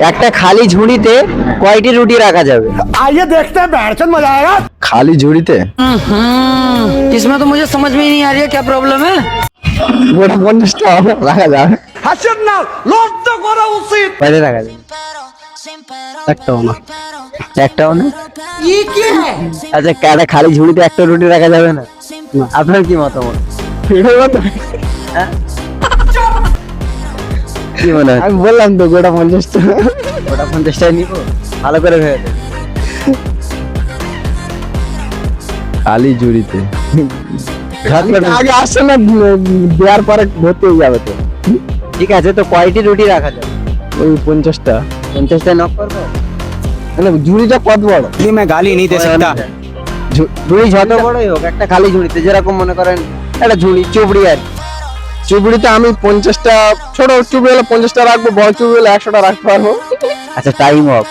একটা খালি ঝুড়িতে কয়টি রুটি রাখা যাবে? आइए देखते हैं बैठचंद मजा आएगा। খালি ঝুড়িতে इसमें तो मुझे समझ में ही नहीं आ रही है क्या प्रॉब्लम है। গোটা 50টা রাখা যাবে। হাসেন না, লজ্জা করা উচিত। কয়টা রাখা যাবে? একটাও না। একটাও না? আচ্ছা একটা খালি ঝুড়িতে একটা রুটি রাখা যাবে না? আপনার কি মতামত? হ্যাঁ? কি মনে হয়? আমি বললাম তো গোটা 50টা। ওটা 50টায় নিবো, ভালো করে ভেবে দেন। খালি ঝুড়িতে ঝটপট। আগে আসছে না, দেওয়ার পরে ভর্তি হয়ে যাবে তো। ঠিক আছে, তো কয়টি রুটি রাখা যাবে? ওই 50টা। 50টায় নক করবো? মানে ঝুড়িটা কত বড়? मैं गाली नहीं दे सकता। ঝুড়ি যত বড়ই হোক, একটা খালি ঝুড়িতে যেরকম মনে করেন একটা ঝুড়ি চুবড়ি আর কি। চুবড়িতে আমি 50টা, ছোট চুবড়ি হলে 50টা রাখবো, বড় চুবড়ি হলে 100টা রাখতে পারবো। আচ্ছা টাইম অফ।